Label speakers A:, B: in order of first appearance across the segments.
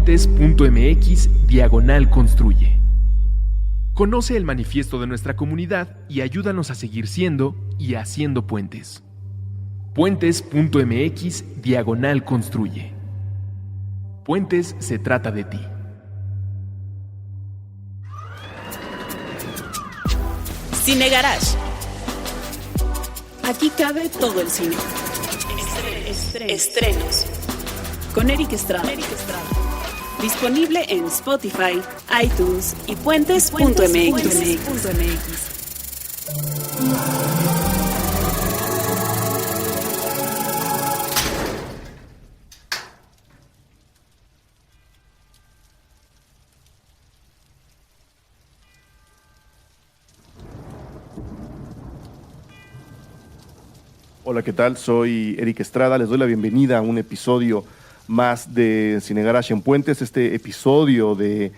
A: puentes.mx/construye. Conoce el manifiesto de nuestra comunidad y ayúdanos a seguir siendo y haciendo puentes. Puentes.mx/construye. Puentes se trata de ti.
B: Cine Garage. Aquí cabe todo el cine. Estrenos. Con Eric Estrada. Disponible en Spotify, iTunes y puentes.mx.
C: Hola, ¿qué tal? Soy Eric Estrada. Les doy la bienvenida a un episodio más de Cine Garage en Puentes, este episodio de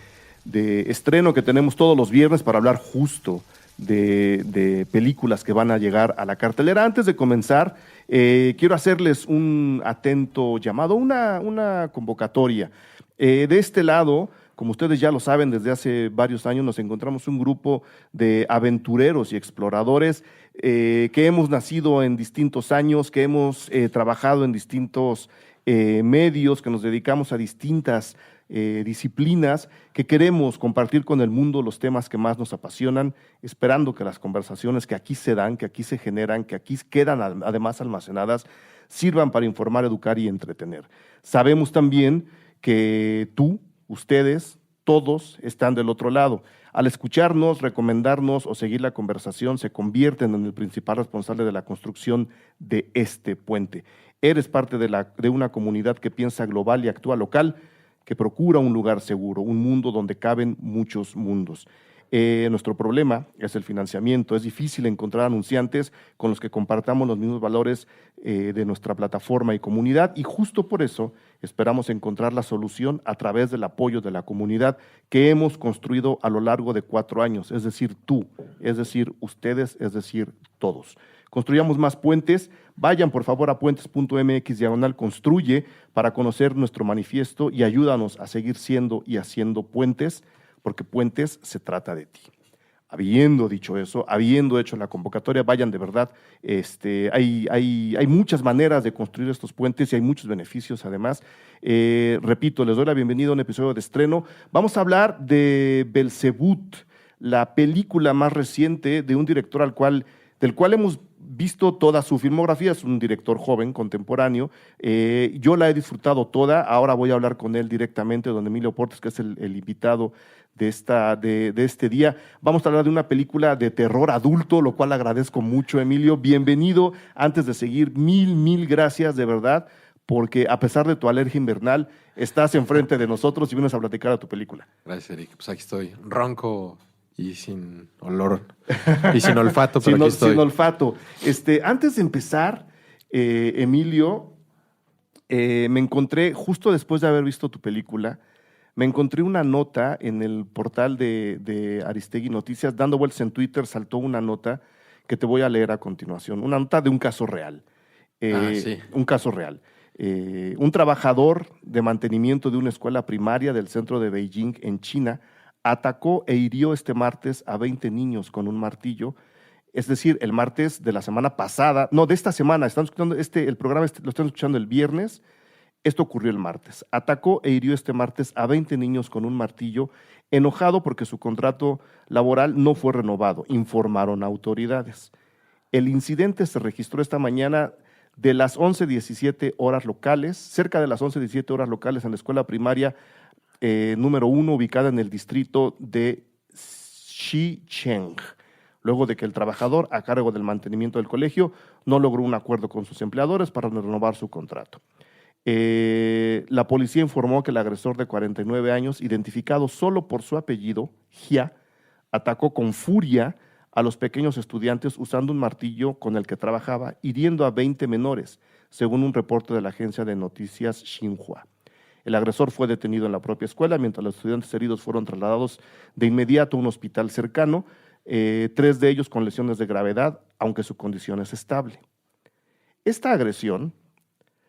C: estreno que tenemos todos los viernes para hablar justo de películas que van a llegar a la cartelera. Antes de comenzar, quiero hacerles un atento llamado, una convocatoria. De este lado, como ustedes ya lo saben, desde hace varios años nos encontramos un grupo de aventureros y exploradores que hemos nacido en distintos años, que hemos trabajado en distintos medios, que nos dedicamos a distintas disciplinas, que queremos compartir con el mundo los temas que más nos apasionan, esperando que las conversaciones que aquí se dan, que aquí se generan, que aquí quedan además almacenadas, sirvan para informar, educar y entretener. Sabemos también que ustedes, todos están del otro lado. Al escucharnos, recomendarnos o seguir la conversación, se convierten en el principal responsable de la construcción de este puente. Eres parte de una comunidad que piensa global y actúa local, que procura un lugar seguro, un mundo donde caben muchos mundos. Nuestro problema es el financiamiento. Es difícil encontrar anunciantes con los que compartamos los mismos valores de nuestra plataforma y comunidad, y justo por eso esperamos encontrar la solución a través del apoyo de la comunidad que hemos construido a lo largo de 4 años, es decir, tú, es decir, ustedes, es decir, todos. Construyamos más puentes. Vayan por favor a puentes.mx/construye para conocer nuestro manifiesto y ayúdanos a seguir siendo y haciendo puentes, porque puentes se trata de ti. Habiendo dicho eso, habiendo hecho la convocatoria, vayan de verdad. Hay muchas maneras de construir estos puentes y hay muchos beneficios además. Repito, les doy la bienvenida a un episodio de estreno. Vamos a hablar de Belzebut, la película más reciente de un director del cual hemos visto toda su filmografía. Es un director joven, contemporáneo. Yo la he disfrutado toda. Ahora voy a hablar con él directamente, don Emilio Portes, que es el invitado de este día. Vamos a hablar de una película de terror adulto, lo cual agradezco mucho, Emilio. Bienvenido. Antes de seguir, mil gracias de verdad, porque a pesar de tu alergia invernal, estás enfrente de nosotros y vienes a platicar de tu película.
D: Gracias, Eric. Pues aquí estoy, ronco y sin olor y sin olfato, pero aquí estoy.
C: Sin olfato. Antes de empezar, Emilio, me encontré, justo después de haber visto tu película, me encontré una nota en el portal de Aristegui Noticias, dando vueltas en Twitter, saltó una nota que te voy a leer a continuación, una nota de un caso real.
D: Sí.
C: Un caso real. Un trabajador de mantenimiento de una escuela primaria del centro de Beijing, en China, atacó e hirió este martes a 20 niños con un martillo. Es decir, el martes de la semana pasada, no, de esta semana, están escuchando el programa lo están escuchando el viernes. Esto ocurrió el martes. Atacó e hirió este martes a 20 niños con un martillo, enojado porque su contrato laboral no fue renovado, informaron autoridades. El incidente se registró esta mañana de las 11:17 horas locales, cerca de las 11:17 horas locales en la escuela primaria número 1, ubicada en el distrito de Xicheng, luego de que el trabajador a cargo del mantenimiento del colegio no logró un acuerdo con sus empleadores para renovar su contrato. La policía informó que el agresor de 49 años, identificado solo por su apellido, Jia, atacó con furia a los pequeños estudiantes usando un martillo con el que trabajaba, hiriendo a 20 menores, según un reporte de la agencia de noticias Xinhua. El agresor fue detenido en la propia escuela, mientras los estudiantes heridos fueron trasladados de inmediato a un hospital cercano, 3 de ellos con lesiones de gravedad, aunque su condición es estable. Esta agresión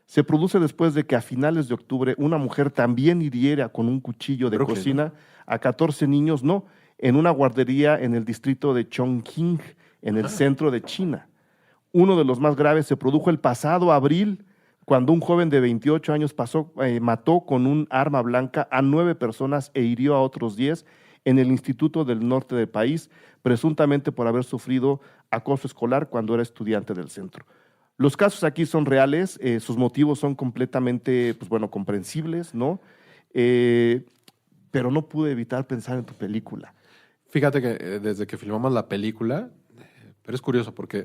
C: Se produce después de que a finales de octubre una mujer también hiriera con un cuchillo de
D: Brooklyn,
C: cocina a 14 niños, no, en una guardería en el distrito de Chongqing, en el centro de China. Uno de los más graves se produjo el pasado abril, cuando un joven de 28 años mató con un arma blanca a 9 personas e hirió a otros 10 en el instituto del norte del país, presuntamente por haber sufrido acoso escolar cuando era estudiante del centro. Los casos aquí son reales, sus motivos son completamente, comprensibles, ¿no? Pero no pude evitar pensar en tu película.
D: Fíjate que desde que filmamos la película, pero es curioso porque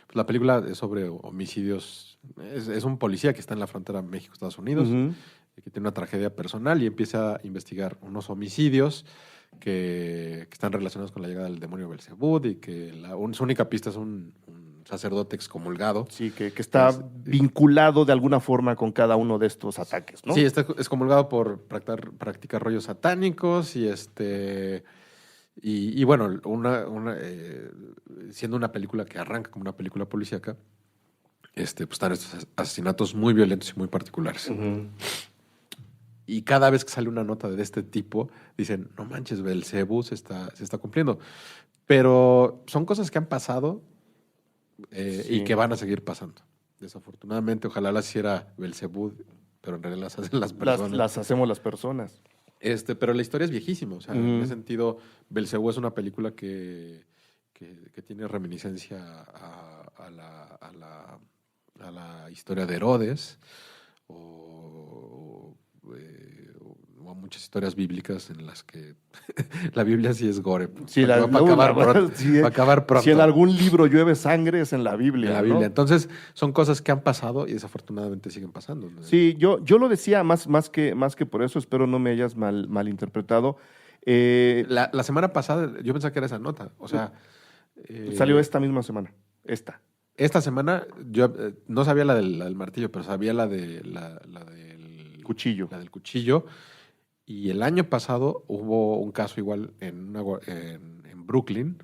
D: pues la película es sobre homicidios. Es un policía que está en la frontera México-Estados Unidos, que tiene una tragedia personal y empieza a investigar unos homicidios que están relacionados con la llegada del demonio Belzebú y que su única pista es un sacerdote excomulgado.
C: Sí, que está vinculado de alguna forma con cada uno de estos ataques, ¿no?
D: Sí, está excomulgado por practicar rollos satánicos y bueno, siendo una película que arranca como una película policíaca, pues están estos asesinatos muy violentos y muy particulares.
C: Uh-huh.
D: Y cada vez que sale una nota de este tipo, dicen, no manches, Belzebú se está cumpliendo. Pero son cosas que han pasado y que van a seguir pasando. Desafortunadamente, ojalá las hiciera Belzebú, pero en realidad las hacen las personas.
C: Las hacemos las personas.
D: Pero la historia es viejísima. O sea, en ese sentido, Belzebú es una película que tiene reminiscencia a la historia de Herodes o a muchas historias bíblicas en las que la Biblia sí es gore.
C: Sí, va a acabar pronto. Si en algún libro llueve sangre, es en la Biblia.
D: En la Biblia. ¿No? Entonces, son cosas que han pasado y desafortunadamente siguen pasando, ¿no?
C: Sí, yo lo decía más que por eso, espero no me hayas malinterpretado.
D: La semana pasada yo pensaba que era esa nota. O sea,
C: salió esta misma semana.
D: Esta semana yo no sabía la del martillo, pero sabía la del
C: cuchillo.
D: La del cuchillo. Y el año pasado hubo un caso igual en Brooklyn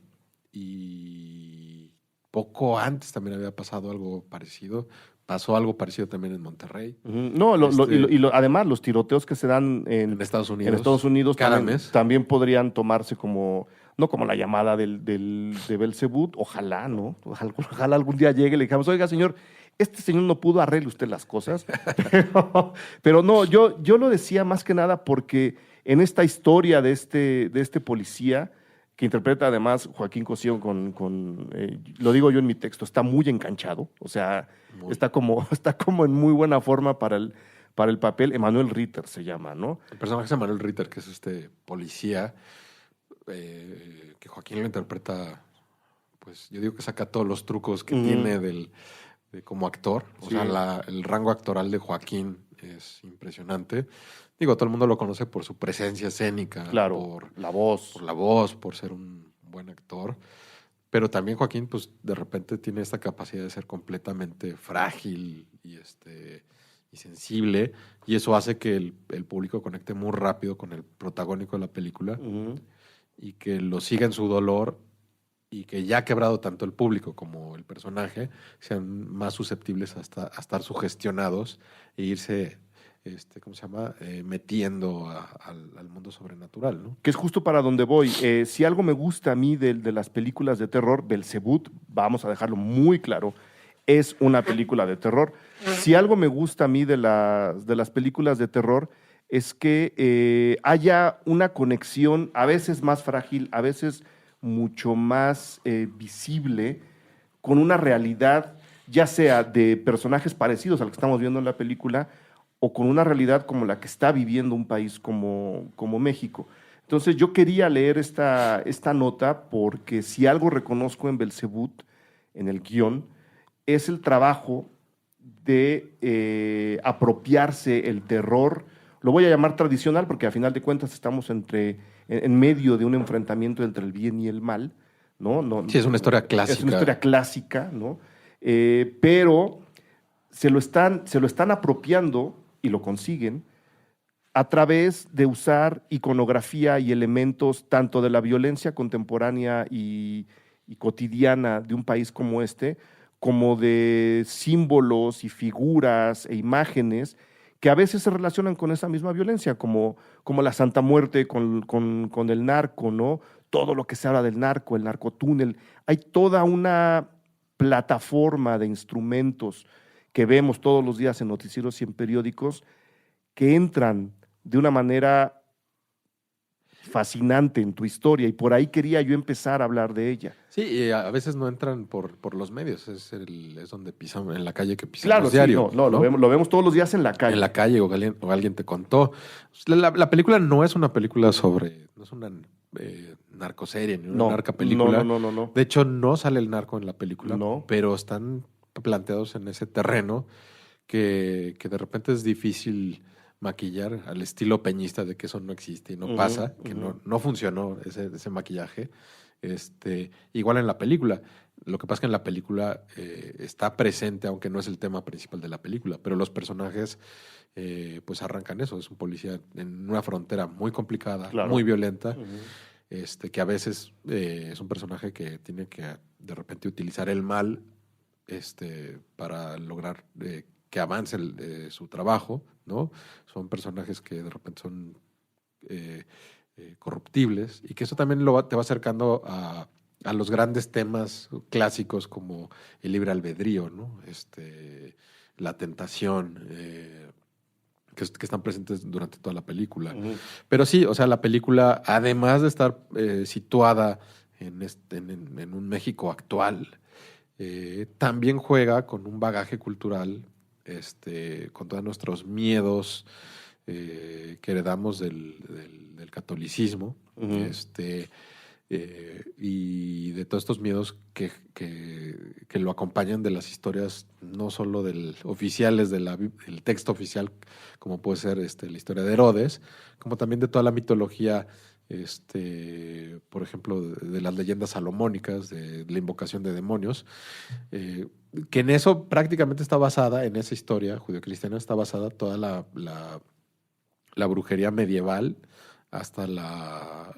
D: y poco antes también había pasado algo parecido. Pasó algo parecido también en Monterrey.
C: Uh-huh. No, además los tiroteos que se dan en
D: Estados Unidos.
C: En Estados Unidos
D: cada mes.
C: También podrían tomarse como, no como la llamada de Belzebú. Ojalá, ¿no? Ojalá algún día llegue y le digamos, oiga, señor, este señor no pudo, arregle usted las cosas. pero no, yo lo decía más que nada porque en esta historia de este policía, que interpreta además Joaquín Cosío lo digo yo en mi texto, está muy enganchado, o sea, está como en muy buena forma para el papel. Emanuel Ritter se llama, ¿no?
D: El personaje es Emanuel Ritter, que es este policía, que Joaquín lo interpreta, pues yo digo que saca todos los trucos que tiene como actor. O sea, el rango actoral de Joaquín es impresionante. Digo, todo el mundo lo conoce por su presencia escénica.
C: Claro,
D: por
C: la voz.
D: Por la voz, por ser un buen actor. Pero también Joaquín, pues, de repente tiene esta capacidad de ser completamente frágil y sensible. Y eso hace que el público conecte muy rápido con el protagónico de la película y que lo siga en su dolor y que ya ha quebrado tanto el público como el personaje sean más susceptibles a estar sugestionados e irse metiendo al mundo sobrenatural, ¿no?
C: Que es justo para donde voy. Si algo me gusta a mí de las películas de terror, Belzebú, vamos a dejarlo muy claro, es una película de terror. Si algo me gusta a mí de las películas de terror es que haya una conexión a veces más frágil, a veces mucho más visible, con una realidad, ya sea de personajes parecidos a lo que estamos viendo en la película, o con una realidad como la que está viviendo un país como México. Entonces yo quería leer esta nota porque si algo reconozco en Belzebú, en el guión, es el trabajo de apropiarse el terror, lo voy a llamar tradicional porque a final de cuentas estamos en medio de un enfrentamiento entre el bien y el mal, ¿no?
D: Sí, es una historia clásica.
C: Es una historia clásica, ¿no? Pero se lo están apropiando y lo consiguen a través de usar iconografía y elementos tanto de la violencia contemporánea y cotidiana de un país como este, como de símbolos y figuras e imágenes que a veces se relacionan con esa misma violencia, como la Santa Muerte con el narco, ¿no? Todo lo que se habla del narco, el narcotúnel. Hay toda una plataforma de instrumentos que vemos todos los días en noticieros y en periódicos que entran de una manera fascinante en tu historia, y por ahí quería yo empezar a hablar de ella.
D: Sí, y a veces no entran por los medios, es donde pisamos, en la calle que pisamos
C: Claro, sí,
D: diario.
C: ¿no? Lo vemos todos los días en la calle.
D: En la calle o alguien te contó. La película no es una película no es una narcoserie ni una narcopelícula.
C: No.
D: De hecho, no sale el narco en la película,
C: No.
D: pero están planteados en ese terreno que de repente es difícil maquillar al estilo peñista de que eso no existe y no pasa, que no funcionó ese maquillaje. Igual en la película. Lo que pasa es que en la película está presente, aunque no es el tema principal de la película, pero los personajes pues arrancan eso. Es un policía en una frontera muy complicada,
C: claro,
D: muy violenta, que a veces es un personaje que tiene que de repente utilizar el mal para lograr que avance su trabajo, ¿no? Son personajes que de repente son corruptibles, y que eso también te va acercando a los grandes temas clásicos como el libre albedrío, ¿no? La tentación, que están presentes durante toda la película. Pero sí, o sea, la película, además de estar situada en un México actual, también juega con un bagaje cultural, con todos nuestros miedos que heredamos del catolicismo, y de todos estos miedos que lo acompañan de las historias, no solo oficiales del texto oficial, como puede ser la historia de Herodes, como también de toda la mitología, por ejemplo, de las leyendas salomónicas, de la invocación de demonios, que en eso prácticamente está basada, en esa historia judeocristiana está basada toda la brujería medieval, hasta la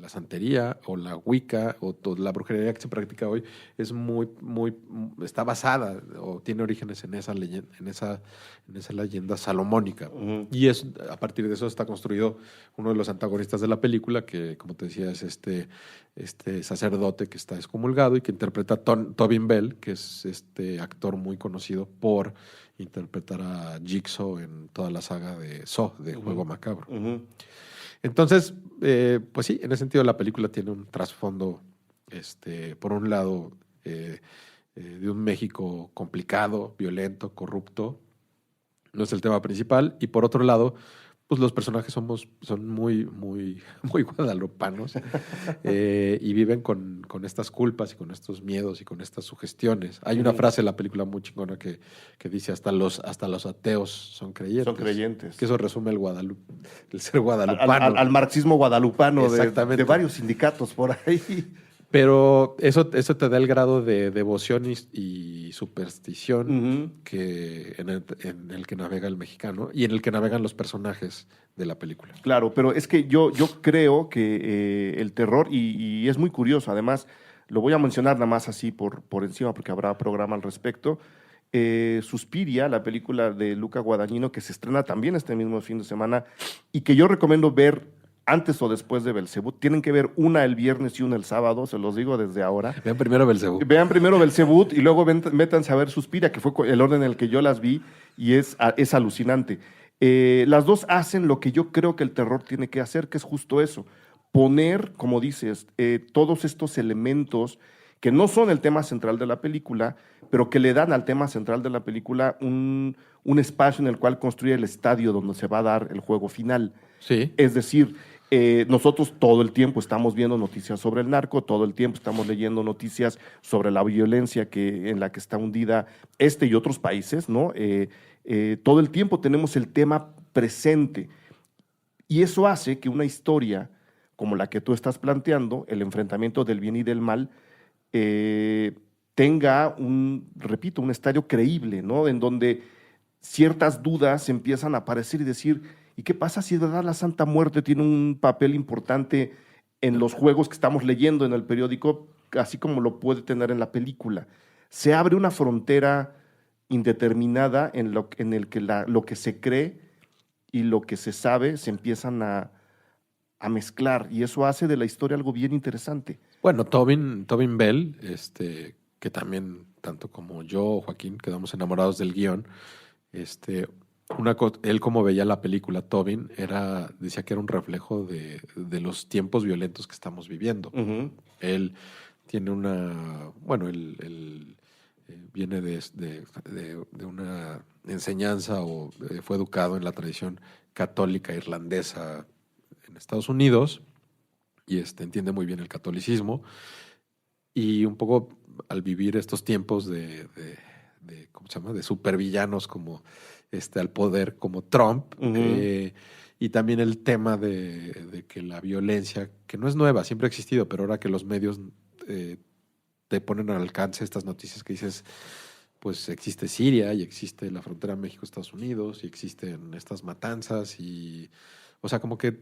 D: santería o la wicca o la brujería que se practica hoy es está basada o tiene orígenes en esa leyenda salomónica. Y a partir de eso está construido uno de los antagonistas de la película, que, como te decía, es este sacerdote que está excomulgado y que interpreta a Tobin Bell, que es actor muy conocido por interpretar a Jigsaw en toda la saga de Saw, de Juego Macabro. Entonces, pues sí, en ese sentido la película tiene un trasfondo, por un lado, de un México complicado, violento, corrupto. No es el tema principal. Y por otro lado, pues los personajes son muy, muy, muy guadalupanos, y viven con estas culpas y con estos miedos y con estas sugestiones. Hay una frase en la película muy chingona que dice hasta los ateos son creyentes.
C: Son creyentes.
D: Que eso resume el ser guadalupano.
C: Al marxismo guadalupano
D: Exactamente.
C: de varios sindicatos por ahí.
D: Pero eso te da el grado de devoción y superstición en el que navega el mexicano y en el que navegan los personajes de la película.
C: Claro, pero es que yo creo que el terror, y es muy curioso, además, lo voy a mencionar nada más así por encima porque habrá programa al respecto. Suspiria, la película de Luca Guadagnino, que se estrena también este mismo fin de semana y que yo recomiendo ver antes o después de Belcebú. Tienen que ver una el viernes y una el sábado, se los digo desde ahora.
D: Vean primero Belcebú.
C: Vean primero Belcebú y luego métanse a ver Suspiria, que fue el orden en el que yo las vi, y es alucinante. Las dos hacen lo que yo creo que el terror tiene que hacer, que es justo eso. Poner, como dices, todos estos elementos que no son el tema central de la película, pero que le dan al tema central de la película un espacio en el cual construye el estadio donde se va a dar el juego final.
D: Sí.
C: Es decir, nosotros todo el tiempo estamos viendo noticias sobre el narco, todo el tiempo estamos leyendo noticias sobre la violencia en la que está hundida y otros países, ¿no? Todo el tiempo tenemos el tema presente, y eso hace que una historia como la que tú estás planteando, el enfrentamiento del bien y del mal, tenga un estadio creíble, ¿no? En donde ciertas dudas empiezan a aparecer y decir, ¿y qué pasa si de verdad la Santa Muerte tiene un papel importante en los juegos que estamos leyendo en el periódico, así como lo puede tener en la película? se abre una frontera indeterminada en el que lo que se cree y lo que se sabe se empiezan a mezclar, y eso hace de la historia algo bien interesante.
D: Bueno, Tobin Bell, que también, tanto como yo, Joaquín, quedamos enamorados del guión, él como veía la película, Tobin, decía que era un reflejo de los tiempos violentos que estamos viviendo.
C: Uh-huh.
D: Él tiene él viene de una enseñanza o fue educado en la tradición católica irlandesa en Estados Unidos y entiende muy bien el catolicismo, y un poco al vivir estos tiempos ¿cómo se llama?, de supervillanos como al poder como Trump.
C: Uh-huh.
D: Y también el tema de que la violencia, que no es nueva, siempre ha existido, pero ahora que los medios te ponen al alcance estas noticias que dices, pues existe Siria y existe la frontera México-Estados Unidos y existen estas matanzas y, o sea, como que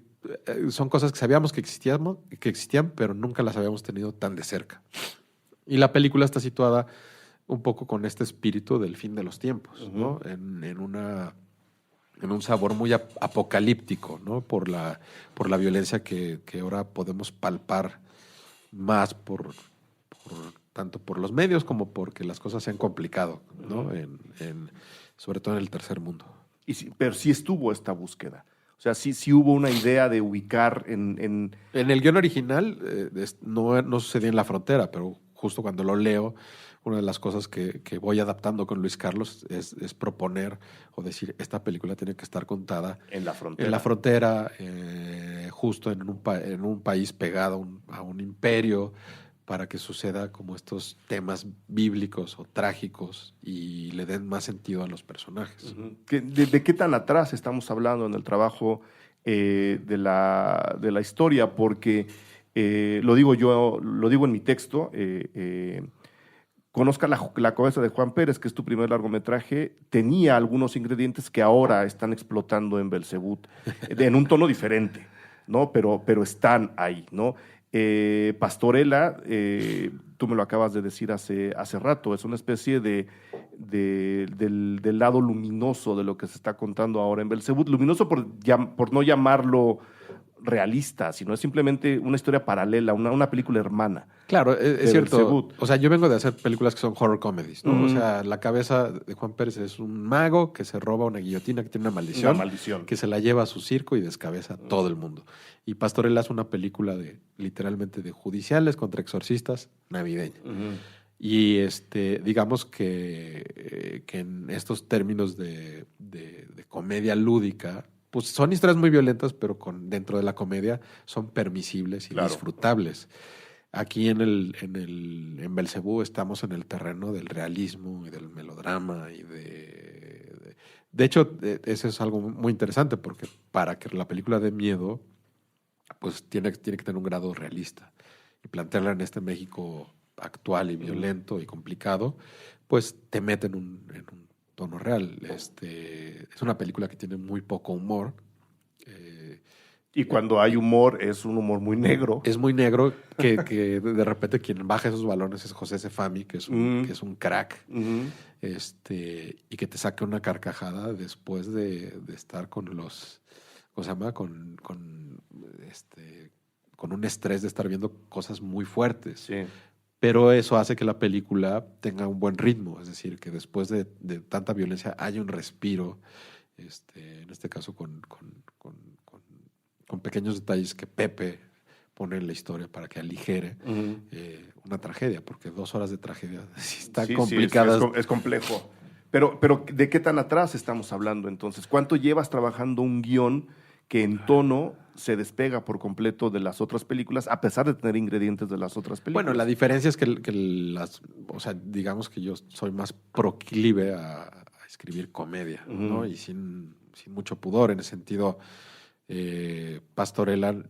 D: son cosas que sabíamos que existían, pero nunca las habíamos tenido tan de cerca. Y la película está situada un poco con este espíritu del fin de los tiempos,
C: uh-huh,
D: ¿no? En un sabor muy apocalíptico, ¿no? Por la violencia que ahora podemos palpar más tanto por los medios como porque las cosas se han complicado, ¿no? Sobre todo en el tercer mundo.
C: Pero sí estuvo esta búsqueda. O sea, sí hubo una idea de ubicar en...
D: En el guión original no sucedía en la frontera, pero justo cuando lo leo, una de las cosas que voy adaptando con Luis Carlos es proponer o decir, esta película tiene que estar contada
C: en la frontera.
D: En la frontera, justo en un país pegado a un imperio, para que suceda como estos temas bíblicos o trágicos y le den más sentido a los personajes.
C: Uh-huh. ¿De qué tan atrás estamos hablando en el trabajo de la historia? Porque lo digo en mi texto, Conozca la cabeza de Juan Pérez, que es tu primer largometraje, tenía algunos ingredientes que ahora están explotando en Belzebú, en un tono diferente, ¿no? Pero están ahí, ¿no? Pastorela, tú me lo acabas de decir hace rato, es una especie del lado luminoso de lo que se está contando ahora en Belzebú. Luminoso por no llamarlo realista, sino es simplemente una historia paralela, una película hermana.
D: Claro, es cierto.
C: Belzebú.
D: O sea, yo vengo de hacer películas que son horror comedies, ¿no?
C: Mm.
D: O sea, la cabeza de Juan Pérez es un mago que se roba una guillotina que tiene una maldición. Que se la lleva a su circo y descabeza a todo el mundo. Y Pastorela es una película literalmente de judiciales contra exorcistas navideña.
C: Uh-huh.
D: Y digamos que en estos términos de comedia lúdica, pues son historias muy violentas, pero dentro de la comedia son permisibles y
C: claro,
D: disfrutables. Aquí en Belzebú estamos en el terreno del realismo y del melodrama y de hecho, eso es algo muy interesante, porque para que la película dé miedo, pues tiene que tener un grado realista. Y plantearla en este México actual y violento y complicado, pues te mete en un tono real. Es una película que tiene muy poco humor.
C: Y cuando hay humor, es un humor muy negro.
D: Es muy negro, que de repente quien baja esos balones es José Sefami, que es un crack.
C: Uh-huh.
D: Y que te saque una carcajada después de estar con los... ¿Cómo se llama? Con un estrés de estar viendo cosas muy fuertes.
C: Sí.
D: Pero eso hace que la película tenga un buen ritmo, es decir, que después de tanta violencia haya un respiro, en este caso con pequeños detalles que Pepe pone en la historia para que aligere una tragedia, porque 2 horas de tragedia están complicadas.
C: Sí, es complejo. Pero ¿de qué tan atrás estamos hablando entonces? ¿Cuánto llevas trabajando un guión que en tono se despega por completo de las otras películas, a pesar de tener ingredientes de las otras películas?
D: Bueno, la diferencia es que o sea, digamos que yo soy más proclive a escribir comedia, ¿no? Y sin mucho pudor, en ese sentido, Pastorela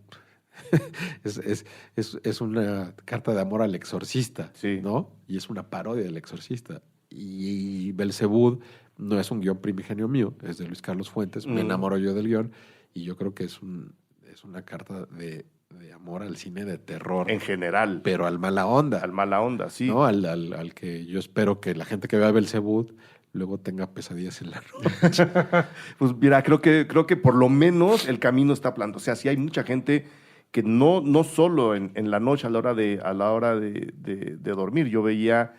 D: es una carta de amor al exorcista,
C: sí,
D: ¿no? Y es una parodia del exorcista. Y Belzebú no es un guión primigenio mío, es de Luis Carlos Fuentes, me enamoro yo del guión, y yo creo que es una carta de de amor al cine de terror.
C: En general.
D: Pero al mala onda.
C: Al mala onda, sí.
D: ¿No? Al que yo espero que la gente que vea Belzebú luego tenga pesadillas en la noche.
C: Pues mira, creo que por lo menos el camino está plano. O sea, sí hay mucha gente que no solo en la noche a la hora de dormir. Yo veía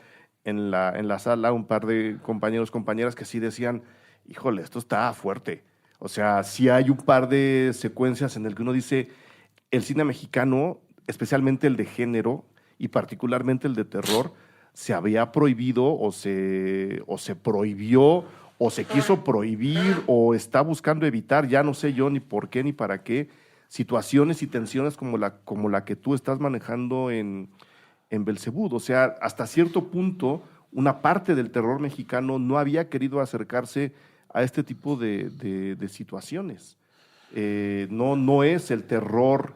C: en la sala un par de compañeras que sí decían, híjole, esto está fuerte. O sea, sí hay un par de secuencias en el que uno dice, el cine mexicano, especialmente el de género y particularmente el de terror, se había prohibido o se prohibió o se quiso prohibir o está buscando evitar, ya no sé yo ni por qué ni para qué, situaciones y tensiones como la que tú estás manejando en Belzebú. O sea, hasta cierto punto, una parte del terror mexicano no había querido acercarse a este tipo de situaciones. No es el terror,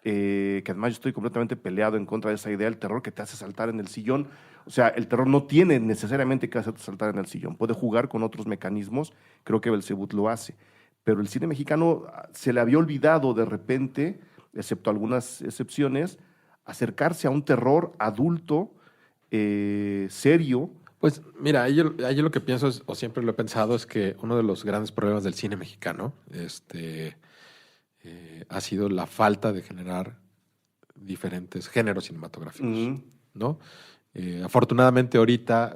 C: que además yo estoy completamente peleado en contra de esa idea, el terror que te hace saltar en el sillón. O sea, el terror no tiene necesariamente que hacerte saltar en el sillón, puede jugar con otros mecanismos, creo que Belzebú lo hace. Pero el cine mexicano se le había olvidado de repente, excepto algunas excepciones, acercarse a un terror adulto, serio.
D: Pues mira, yo lo que pienso es, o siempre lo he pensado, es que uno de los grandes problemas del cine mexicano ha sido la falta de generar diferentes géneros cinematográficos, ¿no? Afortunadamente ahorita,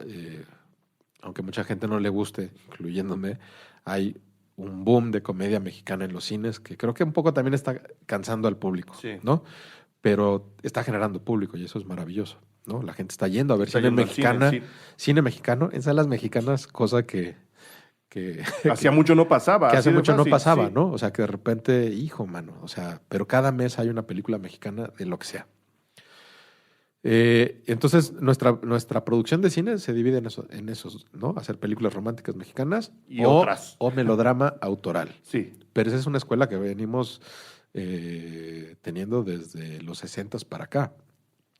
D: aunque mucha gente no le guste, incluyéndome, hay un boom de comedia mexicana en los cines que creo que un poco también está cansando al público,
C: sí,
D: ¿no? Pero está generando público y eso es maravilloso, ¿no? La gente está yendo a ver cine mexicana, cine mexicano en salas mexicanas, cosa que
C: hacía mucho no pasaba.
D: Que hace mucho no pasaba,
C: sí.
D: ¿no? O sea, que de repente, hijo, mano, o sea, pero cada mes hay una película mexicana de lo que sea. Entonces, nuestra producción de cine se divide en esos, ¿no? Hacer películas románticas mexicanas
C: y otras.
D: O melodrama autoral.
C: Sí.
D: Pero esa es una escuela que venimos teniendo desde los 60s para acá.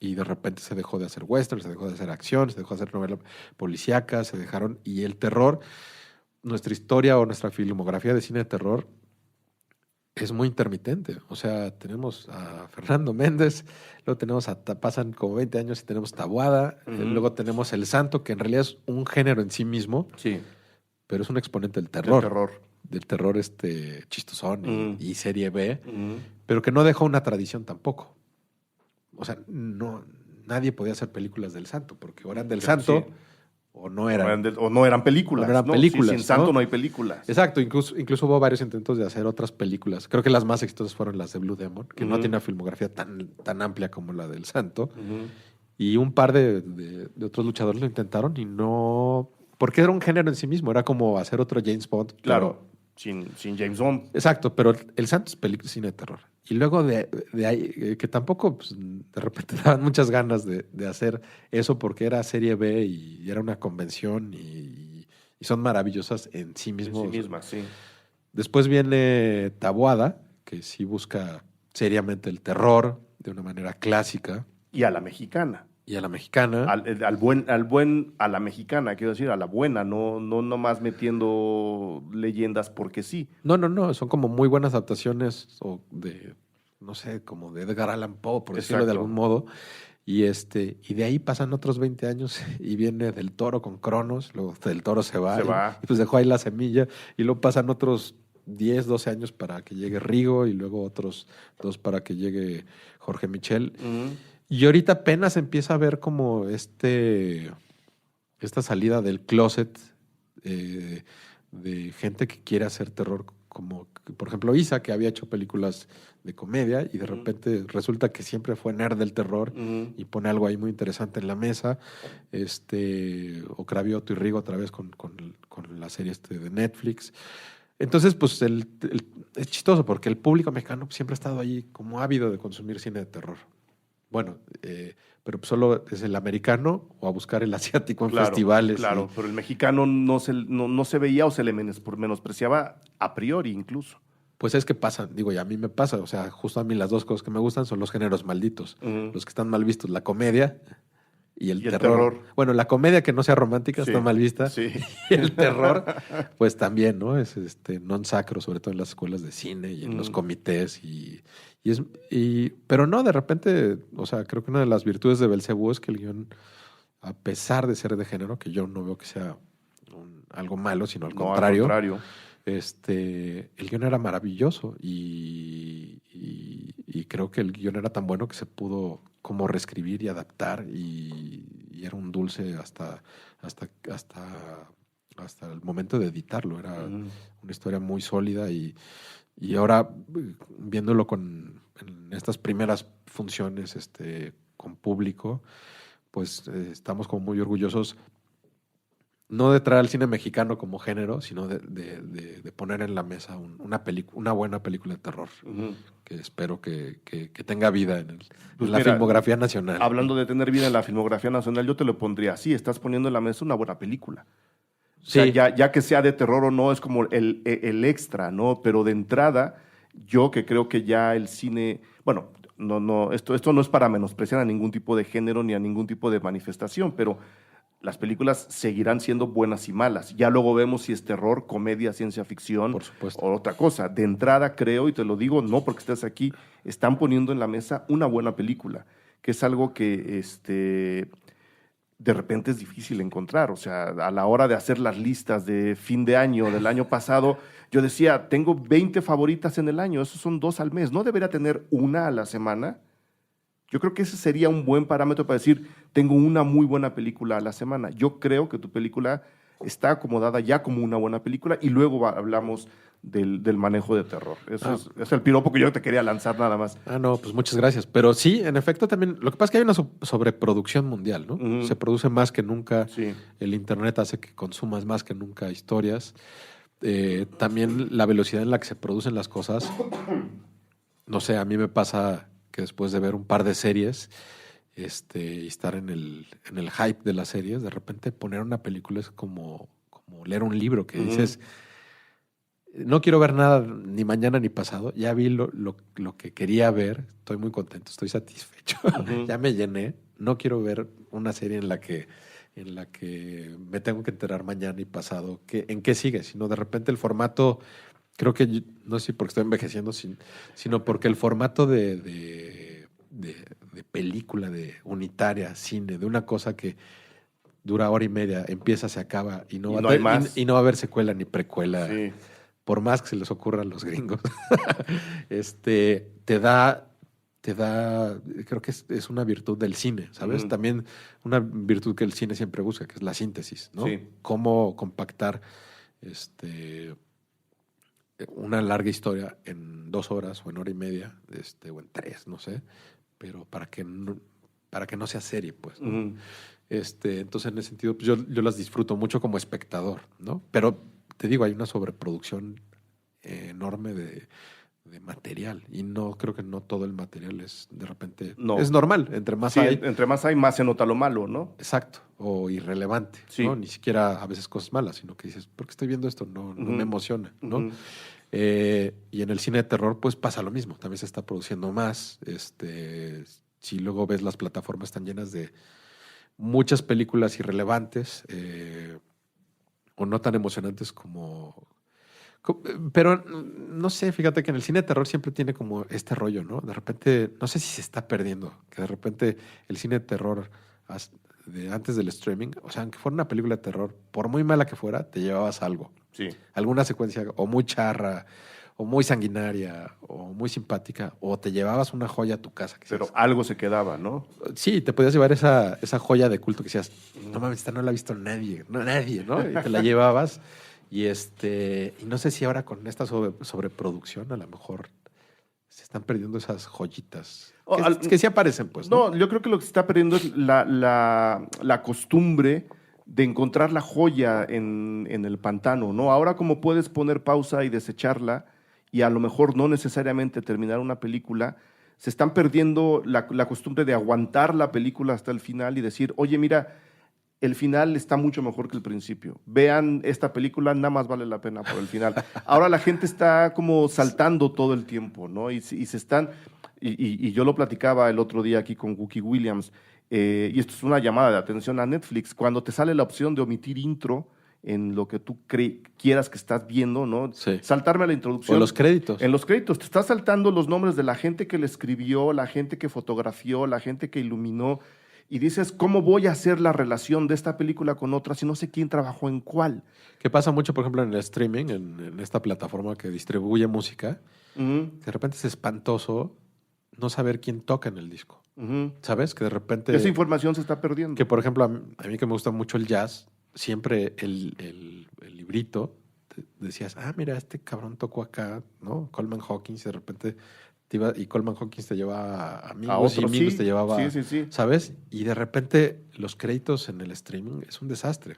D: Y de repente se dejó de hacer western, se dejó de hacer acción, se dejó de hacer novela policíaca, se dejaron. Y el terror, nuestra historia o nuestra filmografía de cine de terror es muy intermitente. O sea, tenemos a Fernando Méndez, luego pasan como 20 años y tenemos Taboada, luego tenemos El Santo, que en realidad es un género en sí mismo,
C: sí,
D: pero es un exponente del terror.
C: Del
D: terror chistosón y serie B, pero que no dejó una tradición tampoco. O sea, nadie podía hacer películas del Santo, porque o eran del Santo o no eran.
C: O no eran películas.
D: No eran películas.
C: Sí, sin Santo no hay películas.
D: Exacto, incluso hubo varios intentos de hacer otras películas. Creo que las más exitosas fueron las de Blue Demon, que no tiene una filmografía tan amplia como la del Santo. Y un par de otros luchadores lo intentaron y no... Porque era un género en sí mismo, era como hacer otro James Bond.
C: Claro, sin James Bond.
D: Exacto, pero El Santo es cine de terror. Y luego de ahí, que tampoco pues, de repente daban muchas ganas de hacer eso porque era serie B y era una convención y son maravillosas en sí mismos.
C: En sí mismas, sí.
D: Después viene Taboada, que sí busca seriamente el terror de una manera clásica.
C: Y a la mexicana.
D: Y a la mexicana.
C: A la mexicana, quiero decir, a la buena, no más metiendo leyendas porque sí.
D: No, son como muy buenas adaptaciones o de, no sé, como de Edgar Allan Poe, por decirlo de algún modo. Y de ahí pasan otros 20 años y viene Del Toro con Cronos, luego Del Toro se va. Y pues dejó ahí la semilla y luego pasan otros 10, 12 años para que llegue Rigo y luego otros 2 para que llegue Jorge Michel. Y ahorita apenas empieza a ver como esta salida del closet de gente que quiere hacer terror, como por ejemplo Isa, que había hecho películas de comedia y de repente resulta que siempre fue nerd del terror y pone algo ahí muy interesante en la mesa. O Cravioto y Rigo otra vez con la serie de Netflix. Entonces, pues es chistoso porque el público mexicano siempre ha estado ahí como ávido de consumir cine de terror. Bueno, pero solo es el americano o a buscar el asiático en festivales.
C: Claro, pero el mexicano no se veía o se le menospreciaba a priori incluso.
D: Pues es que pasa, digo, y a mí me pasa, o sea, justo a mí las dos cosas que me gustan son los géneros malditos, los que están mal vistos, la comedia Y el
C: Y el
D: terror.
C: terror.
D: Bueno, la comedia que no sea romántica
C: Sí,
D: está mal vista.
C: sí.
D: Y el terror, pues también, ¿no? Es non sacro, sobre todo en las escuelas de cine y en los comités. Pero no, de repente, o sea, creo que una de las virtudes de Belcebú es que el guión, a pesar de ser de género, que yo no veo que sea algo malo, sino al
C: No,
D: contrario.
C: al contrario.
D: El guión era maravilloso y creo que el guión era tan bueno que se pudo como reescribir y adaptar y era un dulce hasta el momento de editarlo. Era una historia muy sólida y ahora viéndolo en estas primeras funciones con público, pues estamos como muy orgullosos. No de traer al cine mexicano como género, sino de poner en la mesa una buena película de terror, que espero que tenga vida en
C: Pues
D: la
C: mira,
D: filmografía nacional.
C: Hablando de tener vida en la filmografía nacional, yo te lo pondría así, estás poniendo en la mesa una buena película. O sea,
D: Sí.
C: ya que sea de terror o no, es como el extra, ¿no? Pero de entrada, yo que creo que ya el cine, bueno, esto no es para menospreciar a ningún tipo de género ni a ningún tipo de manifestación, pero las películas seguirán siendo buenas y malas. Ya luego vemos si es terror, comedia, ciencia ficción
D: Por supuesto.
C: o otra cosa. De entrada creo, y te lo digo no porque estés aquí, están poniendo en la mesa una buena película, que es algo que de repente es difícil encontrar. O sea, a la hora de hacer las listas de fin de año, del año pasado, yo decía, tengo 20 favoritas en el año, esos son 2 al mes. ¿No debería tener una a la semana? Yo creo que ese sería un buen parámetro para decir, tengo una muy buena película a la semana. Yo creo que tu película está acomodada ya como una buena película y luego hablamos del manejo de terror. Eso es el piropo que yo te quería lanzar nada más.
D: No, pues muchas gracias. Pero sí, en efecto, también. Lo que pasa es que hay una sobreproducción mundial, ¿no?
C: Ujú.
D: Se produce más que nunca.
C: Sí.
D: El Internet hace que consumas más que nunca historias. También la velocidad en la que se producen las cosas. No sé, a mí me pasa que después de ver un par de series y estar en el hype de las series, de repente poner una película es como leer un libro que dices, no quiero ver nada ni mañana ni pasado, ya vi lo que quería ver, estoy muy contento, estoy satisfecho, ya me llené, no quiero ver una serie en la que me tengo que enterar mañana y pasado en qué sigue, sino de repente el formato, creo que, no sé si porque estoy envejeciendo, sino porque el formato de película, de unitaria, cine, de una cosa que dura hora y media, empieza, se acaba y no va a haber secuela ni precuela.
C: Sí.
D: Por más que se les ocurra a los gringos, te da, creo que es una virtud del cine, ¿sabes? También una virtud que el cine siempre busca, que es la síntesis, ¿no?
C: Sí.
D: Cómo compactar una larga historia en 2 horas o en hora y media, o en 3, no sé, pero para que no sea serie, pues, ¿no? Entonces, en ese sentido, pues, yo las disfruto mucho como espectador, ¿no? Pero te digo, hay una sobreproducción enorme de material y no creo que no todo el material es de repente es normal, entre más
C: Sí,
D: hay,
C: entre más hay, más se nota lo malo, ¿no?
D: exacto, o irrelevante,
C: Sí.
D: ¿no? Ni siquiera a veces cosas malas, sino que dices, ¿por qué estoy viendo esto? No me emociona, ¿no?
C: Ujú.
D: Y en el cine de terror, pues pasa lo mismo, también se está produciendo más. Si luego ves las plataformas están llenas de muchas películas irrelevantes o no tan emocionantes pero no sé, fíjate que en el cine de terror siempre tiene como este rollo, ¿no? De repente, no sé si se está perdiendo, que de repente el cine de terror antes del streaming, o sea, aunque fuera una película de terror, por muy mala que fuera, te llevabas algo.
C: Sí.
D: Alguna secuencia o muy charra, o muy sanguinaria, o muy simpática, o te llevabas una joya a tu casa.
C: Pero algo se quedaba, ¿no?
D: Sí, te podías llevar esa joya de culto que decías, no mames, esta no la ha visto nadie, ¿no? Y te la llevabas. Y no sé si ahora con esta sobreproducción a lo mejor se están perdiendo esas joyitas. Que sí aparecen, pues.
C: No, yo creo que lo que se está perdiendo es la costumbre de encontrar la joya en el pantano, ¿no? Ahora como puedes poner pausa y desecharla y a lo mejor no necesariamente terminar una película, se están perdiendo la costumbre de aguantar la película hasta el final y decir, oye, mira, el final está mucho mejor que el principio. Vean esta película, nada más vale la pena por el final. Ahora la gente está como saltando todo el tiempo, ¿no? Y se están... Y yo lo platicaba el otro día aquí con Wookie Williams. y esto es una llamada de atención a Netflix, cuando te sale la opción de omitir intro en lo que tú quieras que estás viendo, ¿no?
D: Sí.
C: Saltarme a la introducción.
D: O los créditos.
C: En los créditos te estás saltando los nombres de la gente que le escribió, la gente que fotografió, la gente que iluminó, y dices, ¿cómo voy a hacer la relación de esta película con otra si no sé quién trabajó en cuál?
D: Que pasa mucho, por ejemplo, en el streaming, en esta plataforma que distribuye música.
C: Ujú,
D: De repente es espantoso no saber quién toca en el disco.
C: ujú.
D: ¿Sabes? Que de repente...
C: Esa información se está perdiendo.
D: Que, por ejemplo, a mí que me gusta mucho el jazz, siempre el librito decías, mira, este cabrón tocó acá, ¿no? Coleman Hawkins, y de repente y Coleman Hawkins te llevaba a amigos,
C: A otros,
D: y amigos
C: sí.
D: te llevaba,
C: Sí.
D: ¿sabes? Y de repente los créditos en el streaming es un desastre.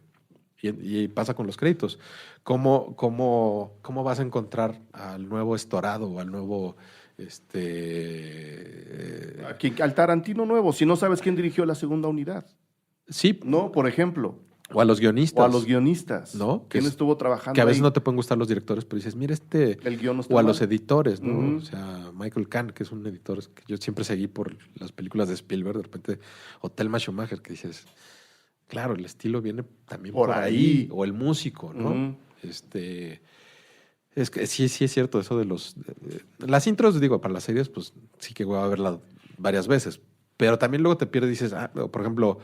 D: Y pasa con los créditos. ¿Cómo vas a encontrar al nuevo Estorado o al nuevo...
C: Al Tarantino nuevo, si no sabes quién dirigió la segunda unidad,
D: Sí,
C: ¿no? Por ejemplo.
D: o a los guionistas.
C: O a los guionistas.
D: ¿No?
C: ¿Quién estuvo trabajando
D: Que a veces
C: ahí?
D: no te pueden gustar los directores, pero dices, mira
C: El guión no está
D: o a
C: mal.
D: los editores, ¿no?
C: Ujú.
D: O sea, Michael Kahn, que es un editor que yo siempre seguí por las películas de Spielberg, de repente, o Thelma Schumacher, que dices, claro, el estilo viene también
C: Por
D: por
C: ahí.
D: ahí, o el músico, ¿no?
C: Ujú.
D: Es que sí es cierto eso de las intros, digo, para las series, pues sí que voy a verla varias veces, pero también luego te pierdes y dices, por ejemplo,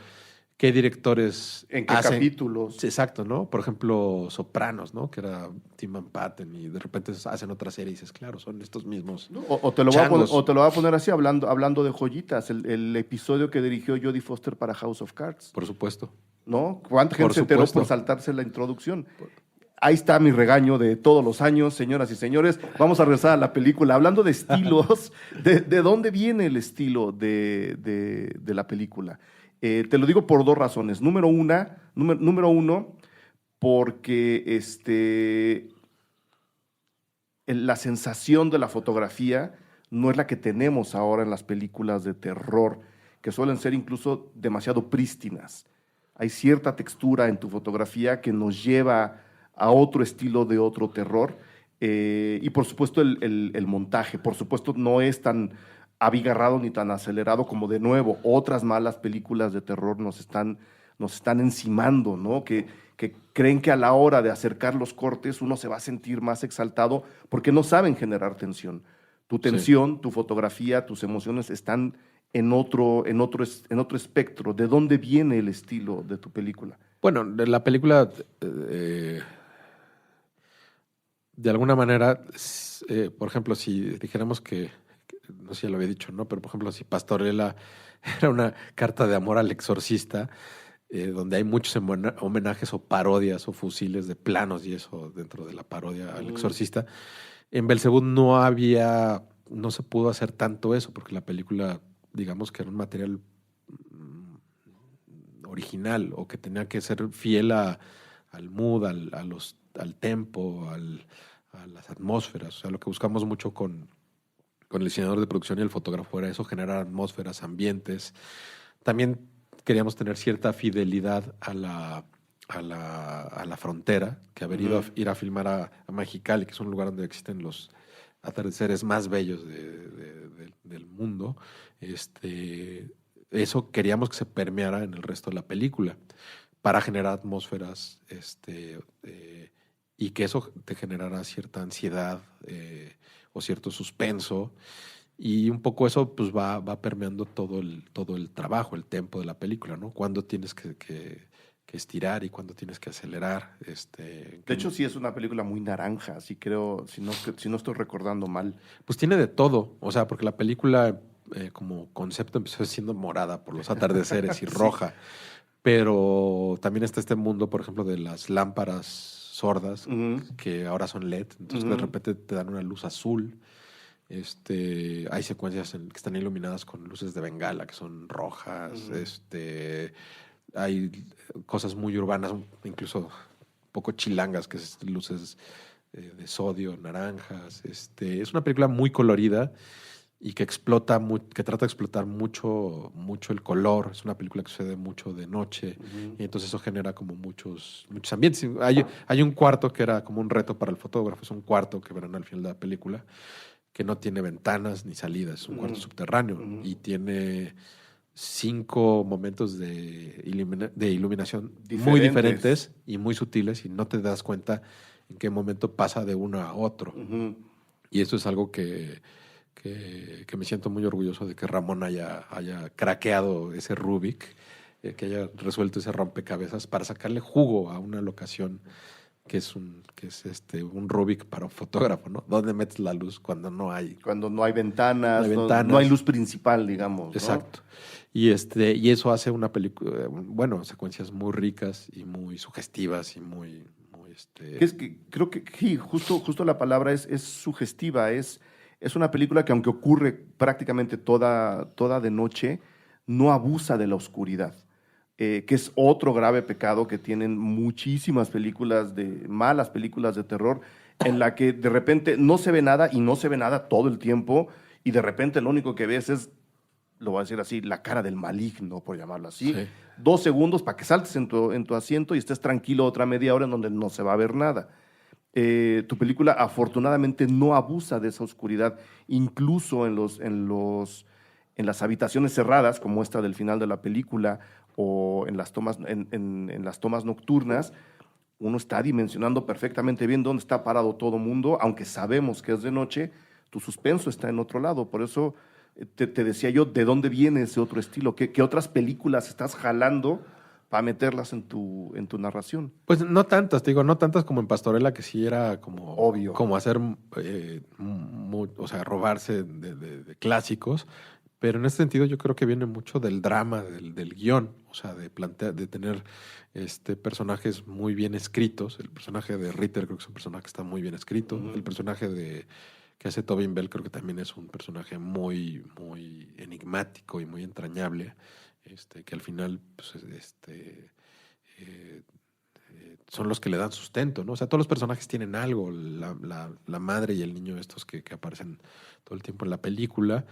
D: ¿qué directores
C: ¿En qué
D: hacen?
C: capítulos?
D: Sí, exacto, ¿no? Por ejemplo, Sopranos, ¿no? Que era Tim Van Patten, y de repente hacen otra serie y dices, claro, son estos mismos.
C: ¿No? O te lo voy a poner,
D: changos.
C: o te lo voy a poner así, hablando de joyitas, el episodio que dirigió Jodie Foster para House of Cards,
D: Por supuesto.
C: ¿no? ¿Cuánta gente
D: Por
C: se enteró
D: supuesto.
C: por saltarse la introducción? Ahí está mi regaño de todos los años, señoras y señores. Vamos a regresar a la película. Hablando de estilos, ¿de dónde viene el estilo de la película? Te lo digo por dos razones. Número uno, porque la sensación de la fotografía no es la que tenemos ahora en las películas de terror, que suelen ser incluso demasiado prístinas. Hay cierta textura en tu fotografía que nos lleva a otro estilo de otro terror. Y por supuesto el montaje, por supuesto no es tan abigarrado ni tan acelerado como de nuevo otras malas películas de terror nos están encimando, ¿no? Que creen que a la hora de acercar los cortes uno se va a sentir más exaltado porque no saben generar tensión. Tu tensión, tu fotografía, tus emociones están en otro espectro. ¿De dónde viene el estilo de tu película?
D: Bueno, la película, de alguna manera, por ejemplo, si dijéramos no sé si ya lo había dicho, ¿no? Pero por ejemplo, si Pastorela era una carta de amor al exorcista, donde hay muchos homenajes o parodias o fusiles de planos y eso dentro de la parodia al exorcista, en Belzebú no se pudo hacer tanto eso, porque la película, digamos que era un material original, o que tenía que ser fiel al mood, al tempo, a las atmósferas. O sea, lo que buscamos mucho con el diseñador de producción y el fotógrafo era eso, generar atmósferas, ambientes. También queríamos tener cierta fidelidad a la frontera, que haber ido ir a filmar a Mexicali, que es un lugar donde existen los atardeceres más bellos del mundo. Eso queríamos que se permeara en el resto de la película para generar atmósferas y que eso te generara cierta ansiedad o cierto suspenso, y un poco eso pues va permeando todo el trabajo, el tempo de la película, ¿no? Cuándo tienes que estirar y cuándo tienes que acelerar.
C: De hecho, sí es una película muy naranja, así creo, si no estoy recordando mal.
D: Pues tiene de todo, o sea, porque la película como concepto empezó siendo morada por los atardeceres y roja, pero también está este mundo, por ejemplo, de las lámparas sordas, que ahora son LED, entonces de repente te dan una luz azul. Hay secuencias que están iluminadas con luces de bengala, que son rojas. Hay cosas muy urbanas, incluso un poco chilangas, que es luces de sodio, naranjas. Es una película muy colorida y que que trata de explotar mucho el color. Es una película que sucede mucho de noche, y entonces eso genera como muchos ambientes. Hay un cuarto que era como un reto para el fotógrafo, es un cuarto que verán al final de la película, que no tiene ventanas ni salidas, es un cuarto subterráneo, y tiene 5 momentos de iluminación muy diferentes y muy sutiles y no te das cuenta en qué momento pasa de uno a otro.
C: Ujú.
D: Y eso es algo que me siento muy orgulloso de que Ramón haya craqueado ese Rubik, que haya resuelto ese rompecabezas para sacarle jugo a una locación que es un Rubik para un fotógrafo, ¿no? ¿Dónde metes la luz cuando no hay?
C: Cuando no hay ventanas,
D: No hay
C: no,
D: ventanas.
C: no hay luz principal, digamos, ¿no?
D: Exacto. Y eso hace una película, bueno, secuencias muy ricas y muy sugestivas y muy
C: Creo que sí, justo la palabra es sugestiva, es una película que aunque ocurre prácticamente toda de noche, no abusa de la oscuridad, que es otro grave pecado que tienen muchísimas malas películas de terror, en la que de repente no se ve nada y no se ve nada todo el tiempo, y de repente lo único que ves es, lo voy a decir así, la cara del maligno, por llamarlo así.
D: Sí.
C: 2 segundos para que saltes en tu asiento y estés tranquilo otra media hora en donde no se va a ver nada. Tu película afortunadamente no abusa de esa oscuridad, incluso en las habitaciones cerradas, como esta del final de la película, o en las tomas, en las tomas nocturnas, uno está dimensionando perfectamente bien dónde está parado todo mundo, aunque sabemos que es de noche, tu suspenso está en otro lado. Por eso te decía yo, ¿de dónde viene ese otro estilo? ¿Qué otras películas estás jalando para meterlas en tu narración?
D: Pues no tantas, te digo, no tantas como en Pastorela, que sí era como
C: Obvio.
D: como hacer, o sea, robarse de clásicos, pero en ese sentido yo creo que viene mucho del drama, del guión, o sea, de tener personajes muy bien escritos. El personaje de Ritter creo que es un personaje que está muy bien escrito.
C: Uh-huh.
D: El personaje que hace Tobin Bell creo que también es un personaje muy, muy enigmático y muy entrañable, que al final pues, son los que le dan sustento, ¿no? O sea, todos los personajes tienen algo, la madre y el niño estos que aparecen todo el tiempo en la película.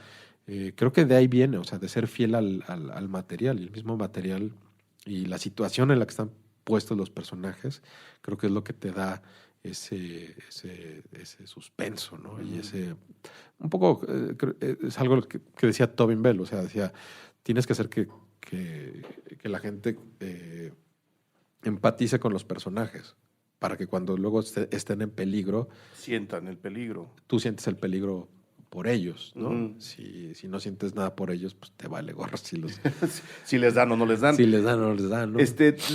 D: Creo que de ahí viene, o sea, de ser fiel al material, y el mismo material y la situación en la que están puestos los personajes, creo que es lo que te da ese suspenso, ¿no? Y un poco, es algo que decía Tobin Bell, o sea, decía, tienes que hacer que la gente empatice con los personajes, para que cuando luego estén en peligro,
C: sientan el peligro.
D: Tú sientes el peligro por ellos, ¿no?
C: Uh-huh.
D: Si no sientes nada por ellos, pues te vale gorro
C: si les dan o no les dan.
D: Si les dan o no les dan, ¿no?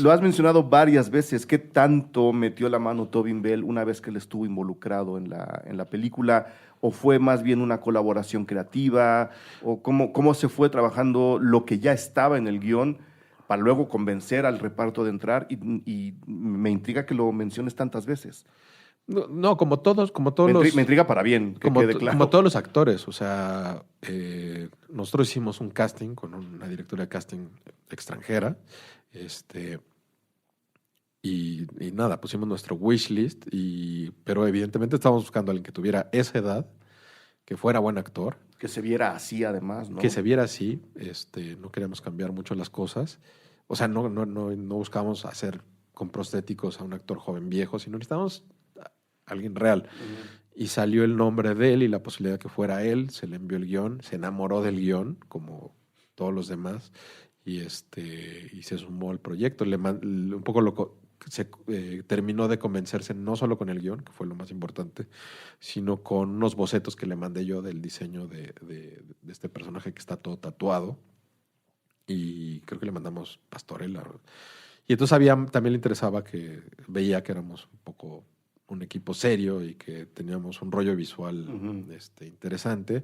C: Lo has mencionado varias veces. ¿Qué tanto metió la mano Tobin Bell una vez que él estuvo involucrado en la película? ¿O fue más bien una colaboración creativa? ¿O cómo se fue trabajando lo que ya estaba en el guión para luego convencer al reparto de entrar? Y me intriga que lo menciones tantas veces.
D: No, como todos
C: me intriga para bien, que quede claro.
D: Como todos los actores, o sea, nosotros hicimos un casting con una directora de casting extranjera, y nada, pusimos nuestro wishlist, pero evidentemente estábamos buscando a alguien que tuviera esa edad, que fuera buen actor.
C: Que se viera así además, ¿no?
D: Que se viera así, no queríamos cambiar mucho las cosas, o sea, no buscábamos hacer con prostéticos a un actor joven viejo, sino necesitábamos alguien real. Uh-huh. Y salió el nombre de él y la posibilidad de que fuera él, se le envió el guión, se enamoró del guión, como todos los demás, y se sumó al proyecto. Un poco terminó de convencerse no solo con el guión, que fue lo más importante, sino con unos bocetos que le mandé yo del diseño de este personaje que está todo tatuado, y creo que le mandamos Pastorela. Y entonces también le interesaba, que veía que éramos un poco un equipo serio y que teníamos un rollo visual uh-huh. Interesante.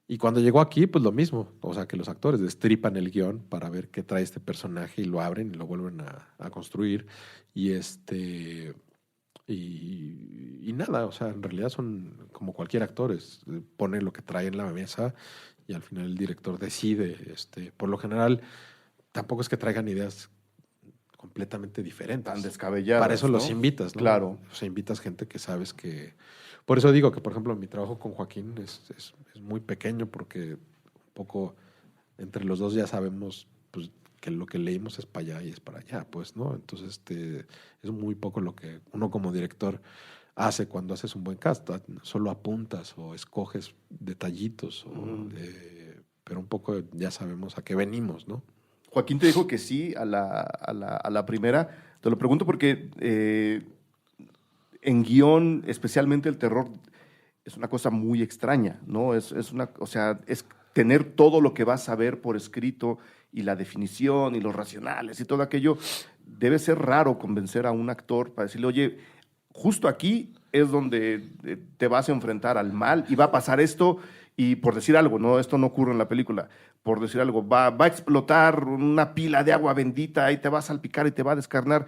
D: Y cuando llegó aquí, pues lo mismo. O sea, que los actores destripan el guión para ver qué trae este personaje y lo abren y lo vuelven a construir. Y nada, o sea, en realidad son como cualquier actor, pone lo que trae en la mesa y al final el director decide. Por lo general, tampoco es que traigan ideas completamente diferentes.
C: Tan descabelladas.
D: Para eso, ¿no? Los invitas, ¿no? Claro. O sea, invitas gente que sabes que... Por eso digo que, por ejemplo, mi trabajo con Joaquín es muy pequeño, porque un poco entre los dos ya sabemos, pues, que lo que leímos es para allá y es para allá, pues, ¿no? Entonces, es muy poco lo que uno como director hace cuando haces un buen cast. Solo apuntas o escoges detallitos pero un poco ya sabemos a qué venimos, ¿no?
C: Joaquín te dijo que sí a la primera. Te lo pregunto porque en guión, especialmente el terror, es una cosa muy extraña, ¿no? Es tener todo lo que vas a ver por escrito y la definición y los racionales y todo aquello. Debe ser raro convencer a un actor para decirle, oye, justo aquí es donde te vas a enfrentar al mal y va a pasar esto, y por decir algo, no, esto no ocurre en la película, por decir algo, va a explotar una pila de agua bendita y te va a salpicar y te va a descarnar.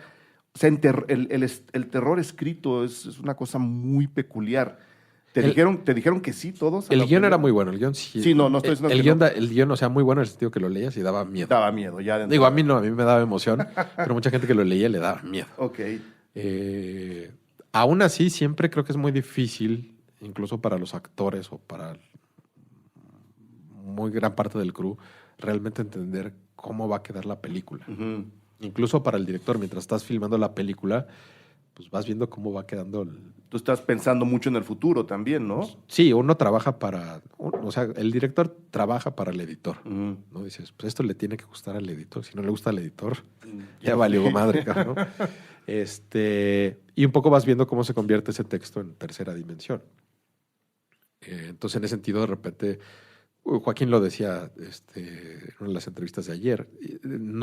C: O sea, el terror escrito es una cosa muy peculiar. ¿Te dijeron que sí todos?
D: El guión era muy bueno, el guión sí.
C: Sí, no estoy diciendo
D: el
C: que
D: guión,
C: no.
D: el guión, o sea, muy bueno en el sentido que lo leías y daba miedo.
C: Daba miedo, ya.
D: Digo, a mí no, a mí me daba emoción, pero mucha gente que lo leía le daba miedo.
C: Ok.
D: Aún así, siempre creo que es muy difícil, incluso para los actores o para muy gran parte del crew, realmente entender cómo va a quedar la película.
C: Uh-huh.
D: Incluso para el director, mientras estás filmando la película, pues vas viendo cómo va quedando.
C: Tú estás pensando mucho en el futuro también, ¿no?
D: Sí, uno trabaja o sea, el director trabaja para el editor.
C: Uh-huh.
D: ¿No? Dices, pues esto le tiene que gustar al editor. Si no le gusta al editor, ya valió madre, cabrón. Y un poco vas viendo cómo se convierte ese texto en tercera dimensión. Entonces, en ese sentido, de repente, Joaquín lo decía en una de las entrevistas de ayer, él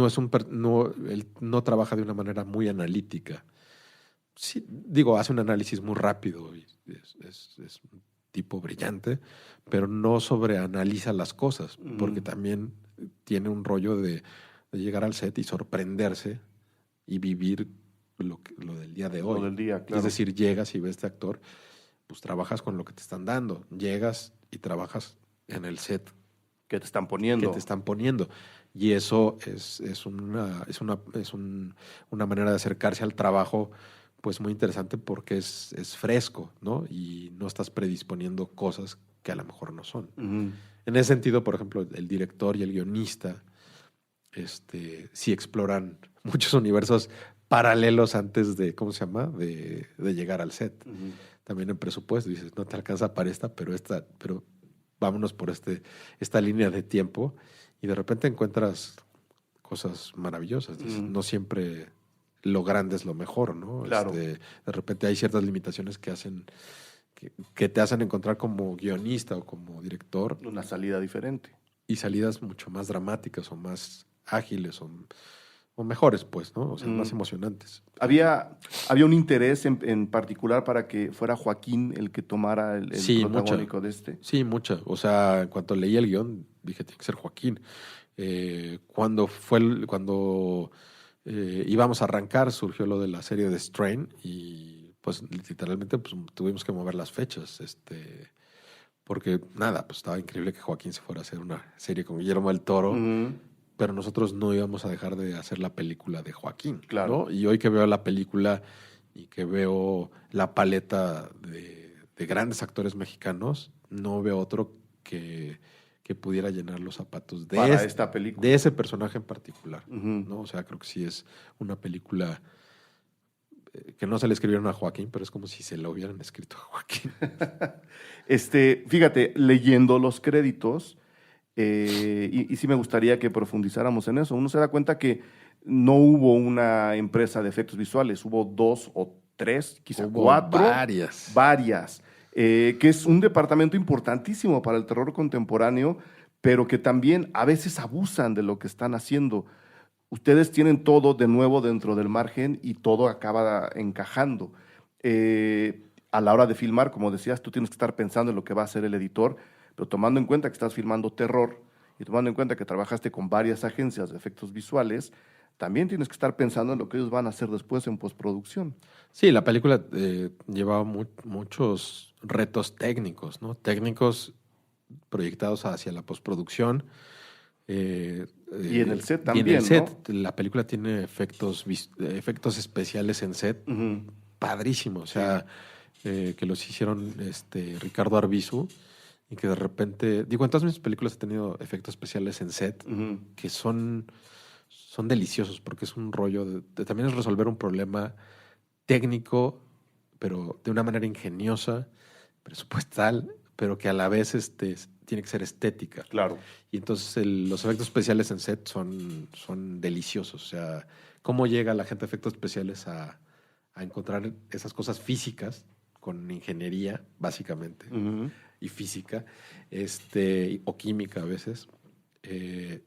D: no trabaja de una manera muy analítica. Sí, digo, hace un análisis muy rápido y es un tipo brillante, pero no sobreanaliza las cosas, porque también tiene un rollo de llegar al set y sorprenderse y vivir lo del día de hoy.
C: Lo del día, claro.
D: Es decir, llegas y ves este actor, pues trabajas con lo que te están dando. Llegas y trabajas en el set
C: que te están poniendo.
D: Y eso es una manera de acercarse al trabajo pues muy interesante, porque es fresco, ¿no? Y no estás predisponiendo cosas que a lo mejor no son.
C: Uh-huh.
D: En ese sentido, por ejemplo, el director y el guionista sí exploran muchos universos paralelos antes de, ¿cómo se llama? De llegar al set.
C: Uh-huh.
D: También en presupuesto dices, no te alcanza para pero vámonos por esta línea de tiempo, y de repente encuentras cosas maravillosas. Dices, no siempre lo grande es lo mejor, ¿no?
C: Claro.
D: De repente hay ciertas limitaciones que te hacen encontrar como guionista o como director
C: una salida diferente.
D: Y salidas mucho más dramáticas o más ágiles o mejores, pues, ¿no? O sea, más emocionantes.
C: ¿Había un interés en particular para que fuera Joaquín el que tomara el protagónico de este?
D: Sí, mucha. O sea, en cuanto leí el guión, dije, tiene que ser Joaquín. Cuando íbamos a arrancar, surgió lo de la serie de Strain, y pues literalmente pues, tuvimos que mover las fechas, porque nada, pues estaba increíble que Joaquín se fuera a hacer una serie con Guillermo del Toro, pero nosotros no íbamos a dejar de hacer la película de Joaquín,
C: claro,
D: ¿no? Y hoy que veo la película y que veo la paleta de grandes actores mexicanos, no veo otro que pudiera llenar los zapatos
C: esta película,
D: de ese personaje en particular, ¿no? O sea, creo que sí es una película que no se le escribieron a Joaquín, pero es como si se lo hubieran escrito a Joaquín.
C: Fíjate, leyendo los créditos, y sí me gustaría que profundizáramos en eso. Uno se da cuenta que no hubo una empresa de efectos visuales, hubo 2 o 3, quizá 4. Varias. Que es un departamento importantísimo para el terror contemporáneo, pero que también a veces abusan de lo que están haciendo. Ustedes tienen todo de nuevo dentro del margen y todo acaba encajando. A la hora de filmar, como decías, tú tienes que estar pensando en lo que va a hacer el editor, pero tomando en cuenta que estás filmando terror y tomando en cuenta que trabajaste con varias agencias de efectos visuales, también tienes que estar pensando en lo que ellos van a hacer después en postproducción.
D: Sí, la película llevaba muchos retos técnicos, ¿no? Técnicos proyectados hacia la postproducción.
C: Y en el set también,
D: y en el set,
C: ¿no?
D: La película tiene efectos especiales en set padrísimos. O sea, que los hicieron Ricardo Arbizu, y que de repente... Digo, en todas mis películas he tenido efectos especiales en set que son deliciosos, porque es un rollo también es resolver un problema técnico, pero de una manera ingeniosa, presupuestal, pero que a la vez tiene que ser estética.
C: Claro.
D: Y entonces los efectos especiales en set son deliciosos. O sea, cómo llega la gente de efectos especiales a encontrar esas cosas físicas con ingeniería, básicamente, y física, o química a veces.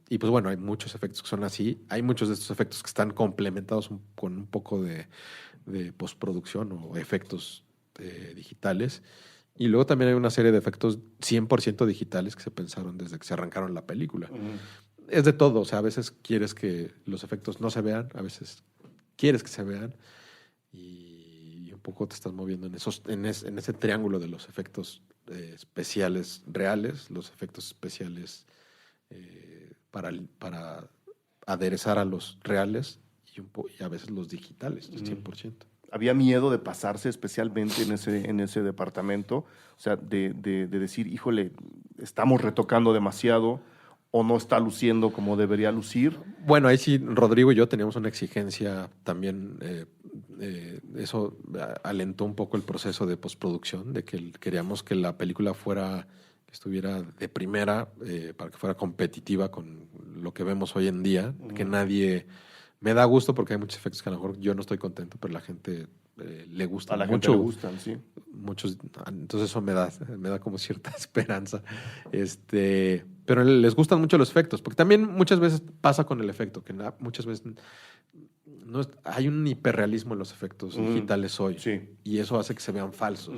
D: Y pues bueno, hay muchos efectos que son así. Hay muchos de estos efectos que están complementados con un poco de postproducción o efectos digitales. Y luego también hay una serie de efectos 100% digitales que se pensaron desde que se arrancaron la película. Es de todo. O sea, a veces quieres que los efectos no se vean, a veces quieres que se vean. Y un poco te estás moviendo en ese triángulo de los efectos especiales reales, los efectos especiales para aderezar a los reales y a veces los digitales, 100%.
C: Había miedo de pasarse especialmente en ese departamento, o sea, de decir, híjole, estamos retocando demasiado o no está luciendo como debería lucir.
D: Bueno, ahí sí, Rodrigo y yo teníamos una exigencia también, eso alentó un poco el proceso de postproducción, de que queríamos que la película estuviera de primera, para que fuera competitiva con lo que vemos hoy en día, que nadie... Me da gusto porque hay muchos efectos que a lo mejor yo no estoy contento, pero la gente le gusta mucho.
C: A la gente le gustan, sí.
D: Muchos, entonces eso me da como cierta esperanza. Pero les gustan mucho los efectos, porque también muchas veces pasa con el efecto, que muchas veces hay un hiperrealismo en los efectos digitales hoy,
C: sí.
D: Y eso hace que se vean falsos.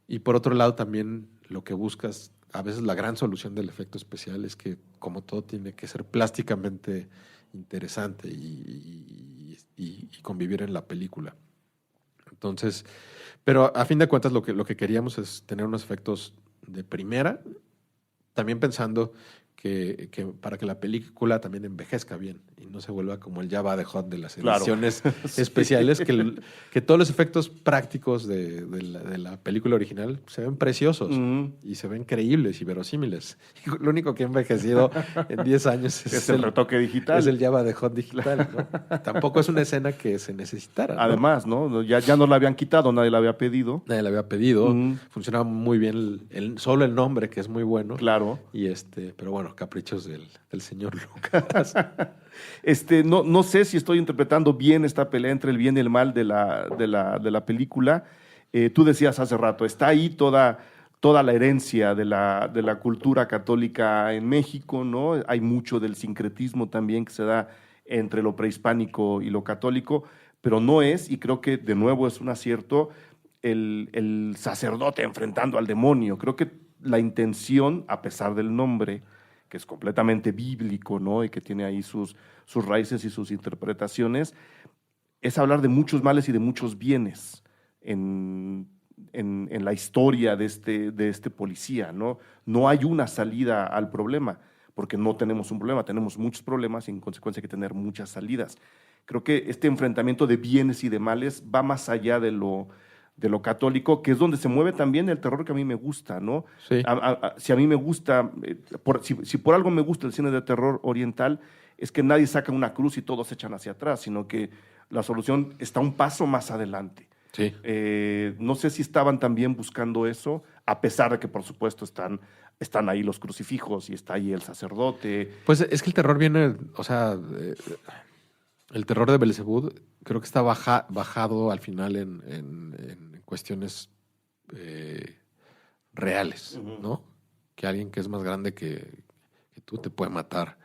D: Y por otro lado también lo que buscas, a veces la gran solución del efecto especial es que como todo tiene que ser plásticamente interesante y convivir en la película. Entonces, pero a fin de cuentas lo que queríamos es tener unos efectos de primera, también pensando que para que la película también envejezca bien y no se vuelva como el Jabba the Hutt de las ediciones especiales, que todos los efectos prácticos de la película original se ven preciosos y se ven creíbles y verosímiles. Y lo único que ha envejecido en 10 años
C: es el retoque digital.
D: Es el Jabba the Hutt digital, ¿no? Tampoco es una escena que se necesitara, ¿no?
C: Además, ¿no? Ya no la habían quitado, nadie la había pedido.
D: Nadie la había pedido. Funcionaba muy bien solo el nombre, que es muy bueno.
C: Claro.
D: Y pero bueno, caprichos del señor Lucas.
C: No sé si estoy interpretando bien esta pelea entre el bien y el mal de la película. Tú decías hace rato, está ahí toda la herencia de la cultura católica en México, ¿no? Hay mucho del sincretismo también que se da entre lo prehispánico y lo católico, pero no es, y creo que de nuevo es un acierto, el sacerdote enfrentando al demonio. Creo que la intención, a pesar del nombre, que es completamente bíblico, ¿no? Y que tiene ahí sus raíces y sus interpretaciones, es hablar de muchos males y de muchos bienes en la historia de este policía, ¿no? No hay una salida al problema, porque no tenemos un problema, tenemos muchos problemas y en consecuencia hay que tener muchas salidas. Creo que este enfrentamiento de bienes y de males va más allá de lo católico, que es donde se mueve también el terror que a mí me gusta, ¿no?
D: Sí.
C: Si a mí me gusta, si por algo me gusta el cine de terror oriental, es que nadie saca una cruz y todos se echan hacia atrás, sino que la solución está un paso más adelante.
D: Sí.
C: No sé si estaban también buscando eso, a pesar de que, por supuesto, están ahí los crucifijos y está ahí el sacerdote.
D: Pues es que el terror viene, o sea, el terror de Belzebú creo que está bajado al final en cuestiones reales, ¿no? Que alguien que es más grande que tú te puede matar,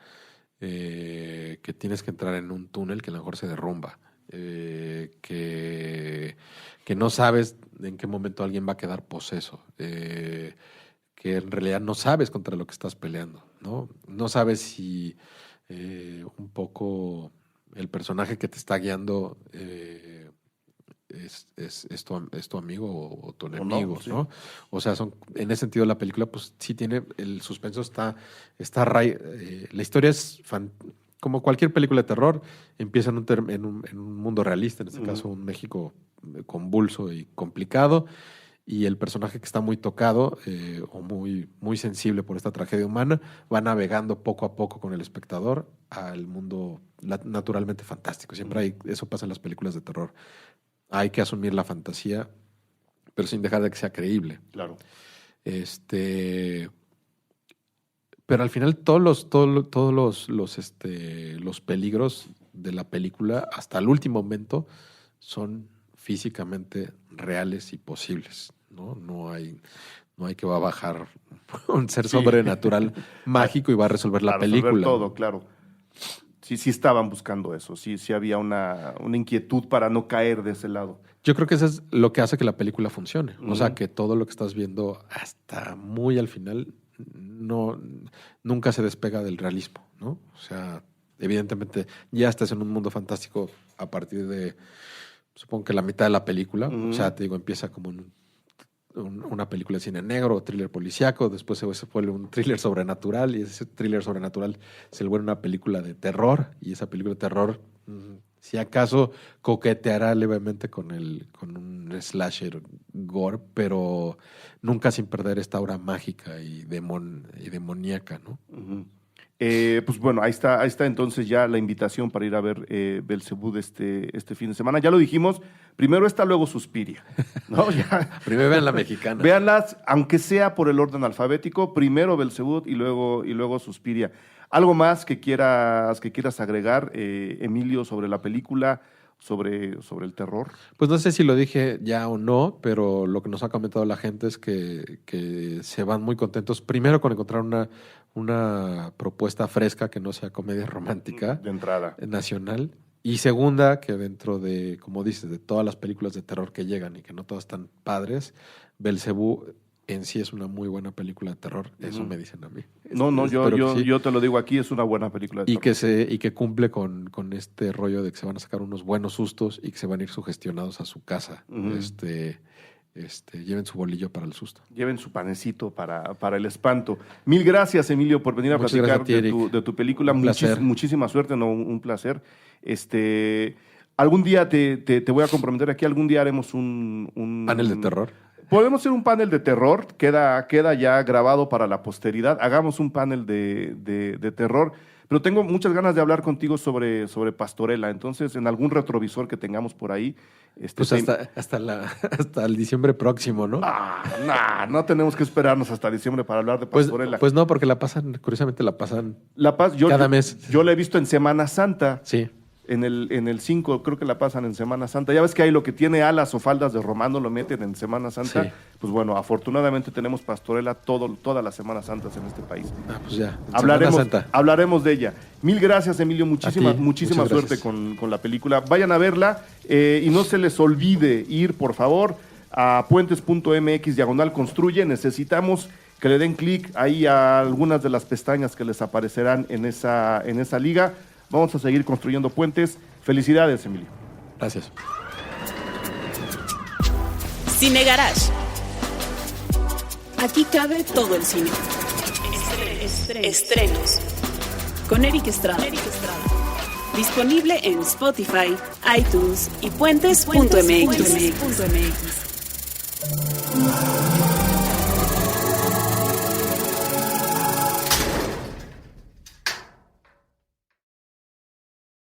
D: que tienes que entrar en un túnel que a lo mejor se derrumba, que no sabes en qué momento alguien va a quedar poseso, que en realidad no sabes contra lo que estás peleando, ¿no? No sabes si un poco el personaje que te está guiando es tu amigo o tu enemigo,
C: sí.
D: ¿no? O sea, en ese sentido la película pues sí tiene, el suspenso está la historia es como cualquier película de terror, empieza en un mundo realista, en este caso un México convulso y complicado, y el personaje que está muy tocado o muy, muy sensible por esta tragedia humana va navegando poco a poco con el espectador al mundo naturalmente fantástico. Siempre eso pasa en las películas de terror. Hay que asumir la fantasía, pero sin dejar de que sea creíble.
C: Claro.
D: Pero al final todos los peligros de la película, hasta el último momento, son físicamente reales y posibles, ¿no? No hay que va a bajar un ser sobrenatural mágico y va a resolver la película.
C: Resolver todo, claro. Sí estaban buscando eso. Sí había una inquietud para no caer de ese lado.
D: Yo creo que eso es lo que hace que la película funcione. O sea, que todo lo que estás viendo hasta muy al final nunca se despega del realismo, ¿no? O sea, evidentemente ya estás en un mundo fantástico a partir de, supongo que la mitad de la película. O sea, te digo, empieza como una película de cine negro, thriller policíaco, después se vuelve un thriller sobrenatural y ese thriller sobrenatural se vuelve una película de terror y esa película de terror, si acaso, coqueteará levemente con un slasher gore, pero nunca sin perder esta aura mágica y demoníaca, ¿no?
C: Pues bueno, ahí está entonces ya la invitación para ir a ver Belzebú este fin de semana. Ya lo dijimos, primero esta, luego Suspiria, ¿no?
D: Primero vean la mexicana.
C: Véanlas, aunque sea por el orden alfabético, primero Belzebú y luego Suspiria. ¿Algo más que quieras agregar, Emilio, sobre la película, sobre el terror?
D: Pues no sé si lo dije ya o no, pero lo que nos ha comentado la gente es que se van muy contentos, primero con encontrar una propuesta fresca que no sea comedia romántica
C: de entrada
D: nacional, y segunda, que dentro de, como dices, de todas las películas de terror que llegan y que no todas están padres, Belzebú en sí es una muy buena película de terror. Eso me dicen a mí.
C: Yo te lo digo aquí, es una buena película de terror.
D: Y que cumple con este rollo de que se van a sacar unos buenos sustos y que se van a ir sugestionados a su casa. Lleven su bolillo para el susto.
C: Lleven su panecito para el espanto. Mil gracias, Emilio, por venir a platicar de tu película. Muchísima suerte, un placer. Algún día te voy a comprometer aquí, algún día haremos un
D: panel de terror.
C: Podemos hacer un panel de terror, queda ya grabado para la posteridad. Hagamos un panel de terror, pero tengo muchas ganas de hablar contigo sobre Pastorela. Entonces, en algún retrovisor que tengamos por ahí.
D: Pues hasta el diciembre próximo, ¿no?
C: No tenemos que esperarnos hasta diciembre para hablar de Pastorela.
D: Pues no, porque curiosamente la pasan
C: cada
D: mes.
C: Yo la he visto en Semana Santa.
D: Sí.
C: En el 5 creo que la pasan en Semana Santa. Ya ves que hay lo que tiene alas o faldas de Romano lo meten en Semana Santa. Sí. Pues bueno, afortunadamente tenemos Pastorela todas las Semanas Santas en este país.
D: Pues ya.
C: Hablaremos de ella. Mil gracias, Emilio. Muchísima suerte con la película. Vayan a verla y no se les olvide ir, por favor, a puentes.mx/construye. Necesitamos que le den clic ahí a algunas de las pestañas que les aparecerán en esa liga. Vamos a seguir construyendo puentes. Felicidades, Emilio.
D: Gracias.
B: Cine Garage. Aquí cabe todo el cine. Estrenos. Con Eric Estrada. Disponible en Spotify, iTunes y puentes.mx.